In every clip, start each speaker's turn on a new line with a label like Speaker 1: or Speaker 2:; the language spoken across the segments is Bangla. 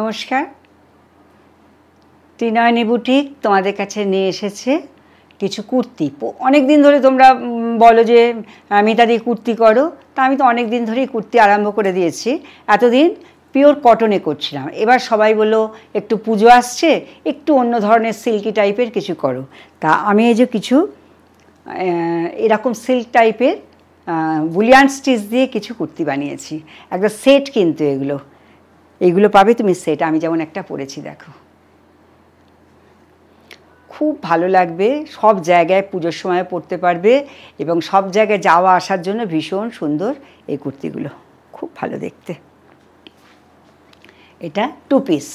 Speaker 1: নমস্কার, ত্রিনয়নী বুটিক তোমাদের কাছে নিয়ে এসেছে কিছু কুর্তি। অনেক দিন ধরে তোমরা বলো যে মিতাদি কুর্তি করো, তা আমি তো অনেক দিন ধরেই কুর্তি আরম্ভ করে দিয়েছি। এতদিন পিওর কটনে করছিলাম, এবার সবাই বললো একটু পুজো আসছে, একটু অন্য ধরনের সিল্কি টাইপের কিছু করো। তা আমি এই যে কিছু এরকম সিল্ক টাইপের বুলিয়ান স্টিচ দিয়ে কিছু কুর্তি বানিয়েছি। একটা সেট, কিন্তু এইগুলো পাবে তুমি সেট। আমি যেমন একটা পরেছি, দেখো, খুব ভালো লাগবে, সব জায়গায় পুজোর সময় পরতে পারবে এবং সব জায়গায় যাওয়া আসার জন্য ভীষণ সুন্দর এই কুর্তিগুলো, খুব ভালো দেখতে। এটা 2 পিস,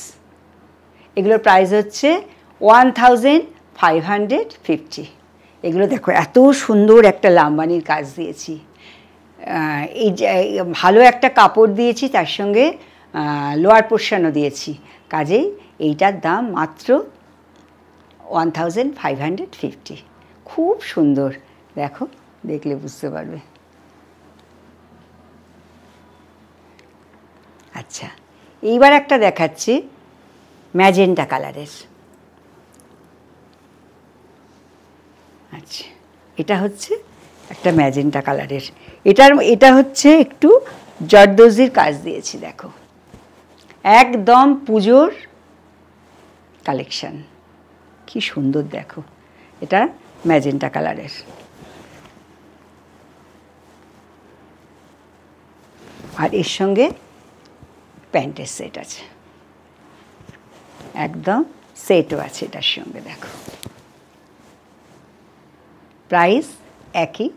Speaker 1: এগুলোর প্রাইস হচ্ছে 1550। এগুলো দেখো এত সুন্দর একটা লাম্বানির কাজ দিয়েছি, এই ভালো একটা কাপড় দিয়েছি, তার সঙ্গে লোয়ার পোর্শনও দিয়েছি, কাজেই এইটার দাম মাত্র 1550। খুব সুন্দর, দেখো, দেখলে বুঝতে পারবে। আচ্ছা, এইবার একটা দেখাচ্ছি ম্যাজেন্টা কালারের। আচ্ছা, এটা হচ্ছে একটা ম্যাজেন্টা কালারের। এটা হচ্ছে একটু জর্দোজির কাজ দিয়েছি, দেখো, একদম পুজোর কালেকশন, কি সুন্দর দেখো। এটা ম্যাজেন্টা কালারের, আর এর সঙ্গে প্যান্টের সেট আছে, একদম সেটও আছে এটার সঙ্গে, দেখো। প্রাইস একই,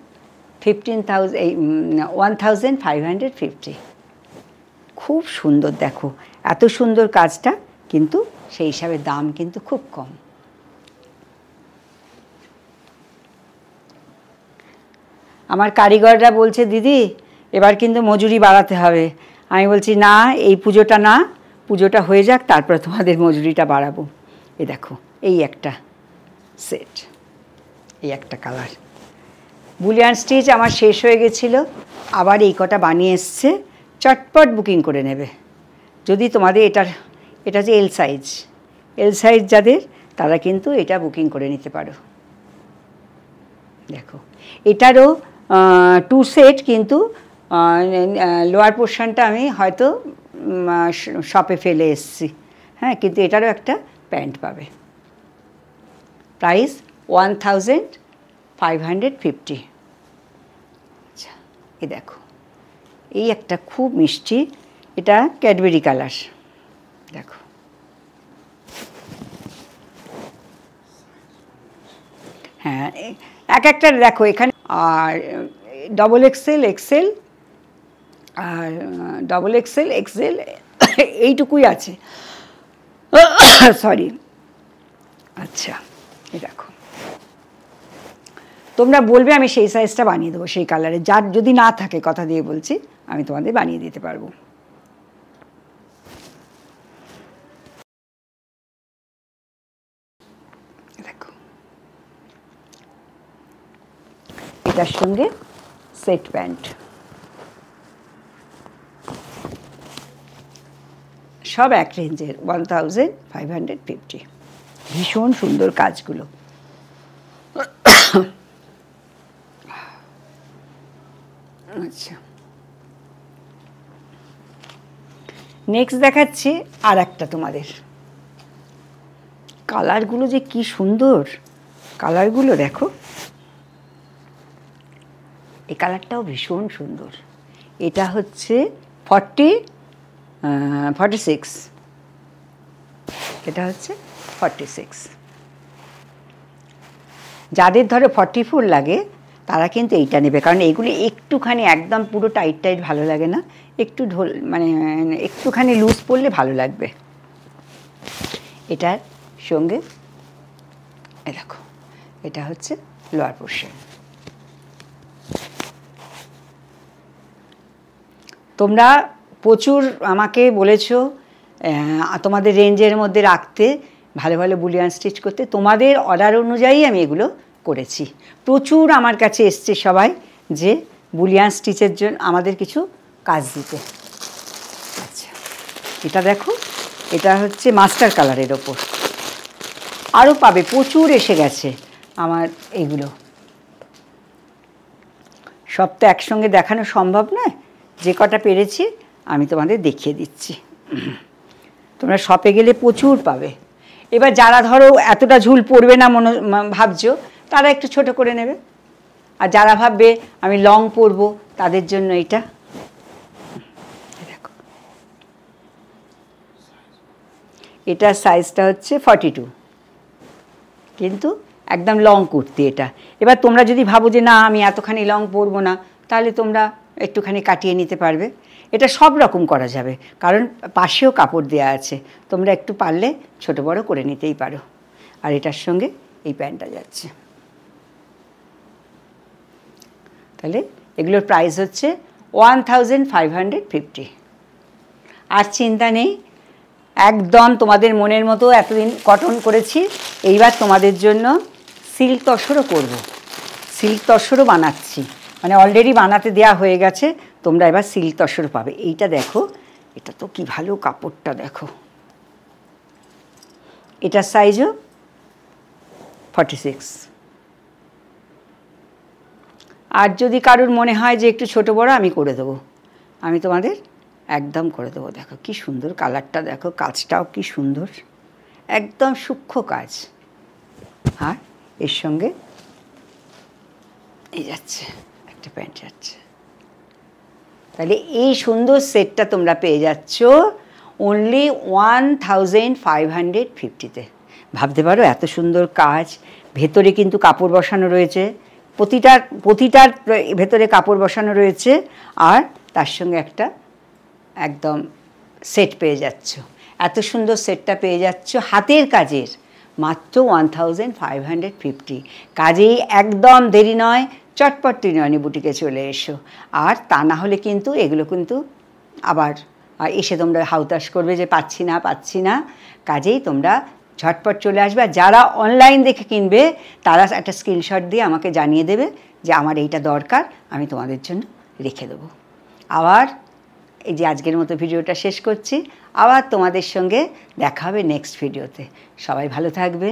Speaker 1: 1550। খুব সুন্দর, দেখো, এত সুন্দর কাজটা, কিন্তু সেই হিসাবে দাম কিন্তু খুব কম। আমার কারিগররা বলছে, দিদি এবার কিন্তু মজুরি বাড়াতে হবে। আমি বলছি, না, এই পুজোটা হয়ে যাক, তারপরে তোমাদের মজুরিটা বাড়াবো। এই দেখো, এই একটা সেট, এই একটা কালার। বুলিয়ান স্টিচ আমার শেষ হয়ে গেছিল, আবার এই কটা বানিয়ে এসছে, চটপট বুকিং করে নেবে। যদি তোমাদের এটা যে এল সাইজ যাদের, তারা কিন্তু এটা বুকিং করে নিতে পারো। দেখো, এটারও 2 সেট, কিন্তু লোয়ার পোর্শনটা আমি হয়তো শপে ফেলে এসছি, হ্যাঁ, কিন্তু এটারও একটা প্যান্ট পাবে। প্রাইস 1550। আচ্ছা, এই দেখো, এই একটা খুব মিষ্টি, এটা ক্যাডবেরি কালার, দেখো। হ্যাঁ, একটা দেখো এখানে, আর ডবল এক্সেল আর ডবল এক্সেল এইটুকুই আছে, সরি। আচ্ছা, এই দেখো, তোমরা বলবে, আমি সেই সাইজটা বানিয়ে দেবো, সেই কালারে। যার যদি না থাকে, কথা দিয়ে বলছি, আমি তোমাদের বানিয়ে দিতে পারবো। দেখো, এটার সঙ্গে সেট প্যান্ট, সব এক রেঞ্জের, 1550। ভীষণ সুন্দর কাজগুলো। আচ্ছা, নেক্সট দেখাচ্ছি আর একটা তোমাদের। কালারগুলো যে কি সুন্দর, কালারগুলো দেখো, এই কালারটাও ভীষণ সুন্দর। এটা হচ্ছে 46, এটা হচ্ছে 46। যাদের ধরো 44 লাগে, তারা কিন্তু এইটা নেবে, কারণ এইগুলো একটুখানি একদম পুরো টাইট ভালো লাগে না, একটু মানে একটুখানি লুজ পরলে ভালো লাগবে। এটার সঙ্গে দেখো, এটা হচ্ছে লোয়ার পোর্শন। তোমরা প্রচুর আমাকে বলেছো তোমাদের রেঞ্জের মধ্যে রাখতে, ভালো ভালো বুলিয়ান স্টিচ করতে। তোমাদের অর্ডার অনুযায়ী আমি এগুলো করেছি। প্রচুর আমার কাছে এসছে সবাই যে বুলিয়ান স্টিচের জন্য আমাদের কিছু কাজ দিতে। আচ্ছা, এটা দেখো, এটা হচ্ছে মাস্টার কালারের ওপর। আরও পাবে, প্রচুর এসে গেছে আমার এইগুলো। সব তো একসঙ্গে দেখানো সম্ভব নয়, যে কটা পেরেছি আমি তোমাদের দেখিয়ে দিচ্ছি। তোমরা শপে গেলে প্রচুর পাবে। এবার যারা ধরো এতটা ঝুল পড়বে না ভাবছো, তারা একটু ছোট করে নেবে। আর যারা ভাববে আমি লং পরবো, তাদের জন্য এটা দেখো, এটার সাইজটা হচ্ছে 42, কিন্তু একদম লং কুর্তি এটা। এবার তোমরা যদি ভাবো যে না আমি এতখানি লং পরবো না, তাহলে তোমরা একটুখানি কাটিয়ে নিতে পারবে। এটা সব রকম করা যাবে, কারণ পাশেও কাপড় দেওয়া আছে, তোমরা একটু পারলে ছোট বড় করে নিতেই পারো। আর এটার সঙ্গে এই প্যান্টটা যাচ্ছে। তাহলে এগুলোর প্রাইস হচ্ছে 1550। আর চিন্তা নেই, একদম তোমাদের মনের মতো এতদিন কটন করেছি, এইবার তোমাদের জন্য সিল্ক তসরও করব। সিল্ক তসরও বানাচ্ছি, মানে অলরেডি বানাতে দেওয়া হয়ে গেছে, তোমরা এবার সিল্ক তসরও পাবে। এইটা দেখো, এটা তো কি ভালো কাপড়টা দেখো। এটার সাইজও 46। আর যদি কারোর মনে হয় যে একটু ছোট বড় আমি করে দেবো, আমি তোমাদের একদম করে দেবো। দেখো কি সুন্দর কালারটা, দেখো কাজটাও কি সুন্দর, একদম সূক্ষ্ম কাজ। আর এর সঙ্গে এই যাচ্ছে একটা প্যান্ট যাচ্ছে। তাহলে এই সুন্দর সেটটা তোমরা পেয়ে যাচ্ছ অনলি 1550-তে। ভাবতে পারো এত সুন্দর কাজ, ভেতরে কিন্তু কাপড় বসানো রয়েছে, প্রতিটার ভেতরে কাপড় বসানো রয়েছে, আর তার সঙ্গে একটা একদম সেট পেয়ে যাচ্ছ। এত সুন্দর সেটটা পেয়ে যাচ্ছ হাতের কাজের, মাত্র 1550। কাজেই একদম দেরি নয়, চটপট ত্রিনয়নী বুটিকে চলে এসো। আর তা না হলে কিন্তু এগুলো কিন্তু আবার এসে তোমরা হাউতাশ করবে যে পাচ্ছি না। কাজেই তোমরা ঝটপট চলে আসবে। আর যারা অনলাইন দেখে কিনবে তারা একটা স্ক্রিনশট দিয়ে আমাকে জানিয়ে দেবে যে আমার এইটা দরকার, আমি তোমাদের জন্য রেখে দেবো। আবার এই যে আজকের মতো ভিডিওটা শেষ করছি, আবার তোমাদের সঙ্গে দেখা হবে নেক্সট ভিডিওতে। সবাই ভালো থাকবে।